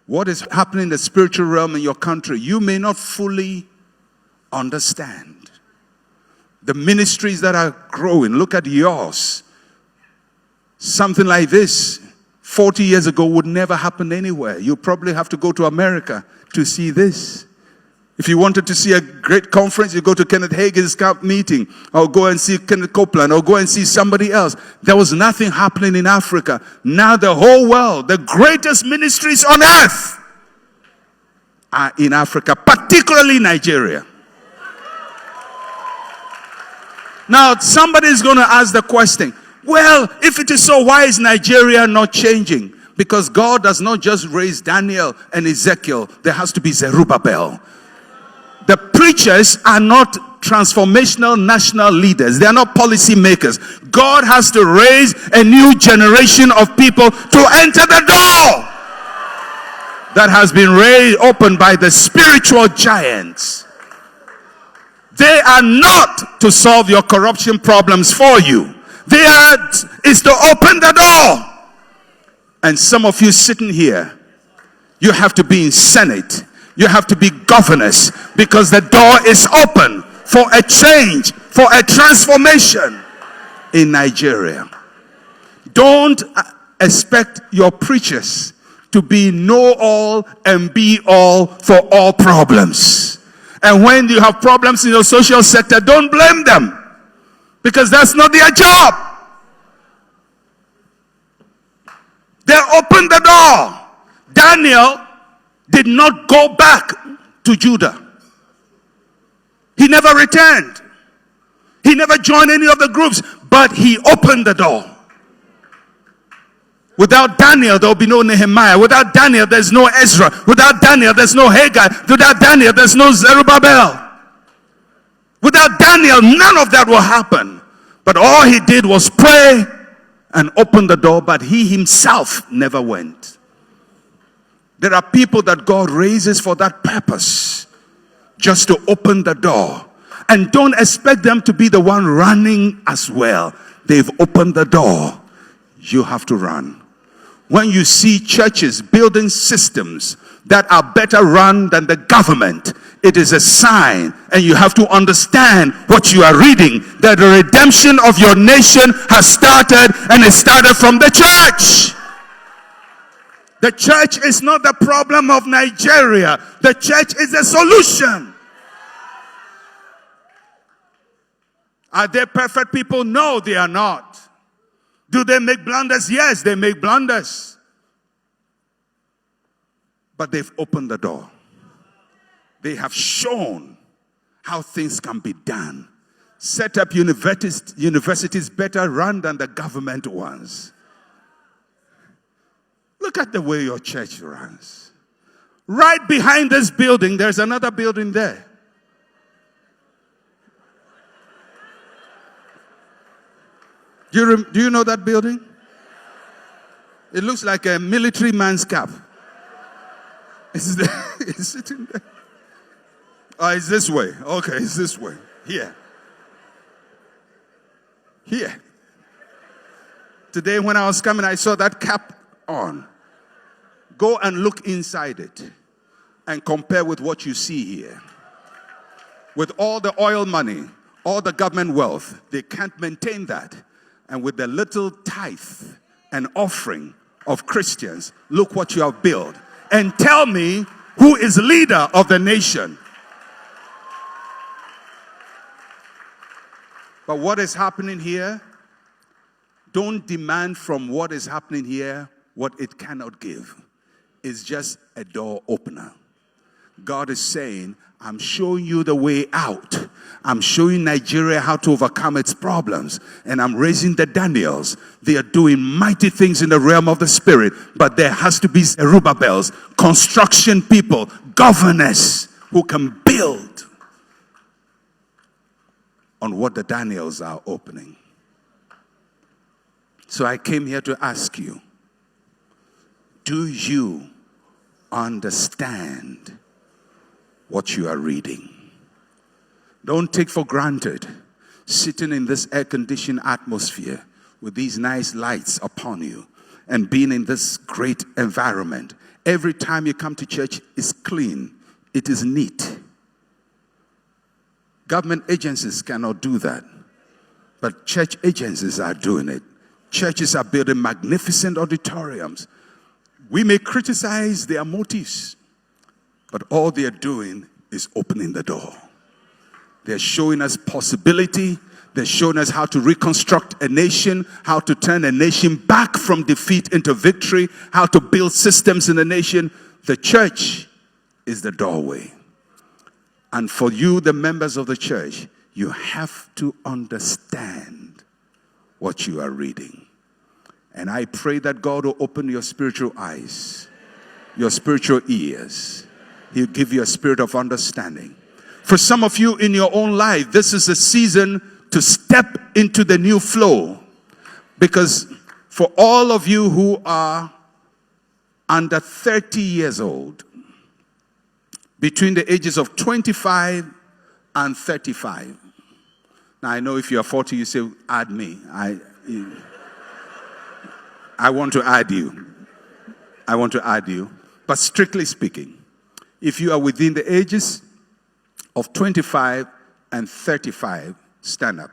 what is happening in the spiritual realm in your country, you may not fully understand. The ministries that are growing, look at yours. Something like this 40 years ago would never happen anywhere. You probably have to go to America to see this. If you wanted to see a great conference, you go to Kenneth Hagin's camp meeting, or go and see Kenneth Copeland, or go and see somebody else. There was nothing happening in Africa. Now the whole world, the greatest ministries on earth are in Africa, particularly Nigeria. Now somebody is going to ask the question, well, if it is so, why is Nigeria not changing? Because God does not just raise Daniel and Ezekiel. There has to be Zerubbabel. The preachers are not transformational national leaders. They are not policy makers. God has to raise a new generation of people to enter the door that has been opened by the spiritual giants. They are not to solve your corruption problems for you. Is to open the door. And some of you sitting here, you have to be in Senate. You have to be governors, because the door is open for a change, for a transformation in Nigeria. Don't expect your preachers to be know-all and be-all for all problems. And when you have problems in your social sector, don't blame them, because that's not their job. They opened the door. Daniel did not go back to Judah. He never returned. He never joined any of the groups, but he opened the door. Without Daniel, there will be no Nehemiah. Without Daniel, there's no Ezra. Without Daniel, there's no Haggai. Without Daniel, there's no Zerubbabel. Without Daniel, none of that will happen. But all he did was pray and open the door, but he himself never went. There are people that God raises for that purpose, just to open the door. And don't expect them to be the one running as well. They've opened the door. You have to run. When you see churches building systems that are better run than the government, it is a sign, and you have to understand what you are reading, that the redemption of your nation has started, and it started from the church. The church is not the problem of Nigeria. The church is the solution. Are they perfect people? No, they are not. Do they make blunders? Yes, they make blunders. But they've opened the door. They have shown how things can be done. Set up universities better run than the government ones. Look at the way your church runs. Right behind this building, there's another building there. Do you know that building? It looks like a military man's cap. It's sitting there. Oh, it's this way. Okay, it's this way. Here. Here. Today when I was coming, I saw that cap on. Go and look inside it and compare with what you see here. With all the oil money, all the government wealth, they can't maintain that. And with the little tithe and offering of Christians, look what you have built. And tell me who is leader of the nation. But what is happening here? Don't demand from what is happening here what it cannot give. It's just a door opener. God is saying, I'm showing you the way out. I'm showing Nigeria how to overcome its problems. And I'm raising the Daniels. They are doing mighty things in the realm of the spirit. But there has to be Zerubbabels, construction people, governors who can build on what the Daniels are opening. So I came here to ask you, do you understand what you are reading? Don't take for granted sitting in this air-conditioned atmosphere with these nice lights upon you and being in this great environment every time you come to church is clean. It is neat. Government agencies cannot do that. But church agencies are doing it. Churches are building magnificent auditoriums. We may criticize their motives, but all they are doing is opening the door. They're showing us possibility. They're showing us how to reconstruct a nation, how to turn a nation back from defeat into victory, how to build systems in the nation. The church is the doorway. And for you, the members of the church, you have to understand what you are reading. And I pray that God will open your spiritual eyes, your spiritual ears. He'll give you a spirit of understanding. For some of you in your own life, this is a season to step into the new flow. Because for all of you who are under 30 years old, between the ages of 25 and 35. Now I know if you are 40, you say, add me. I want to add you. I want to add you. But strictly speaking, if you are within the ages of 25 and 35, stand up.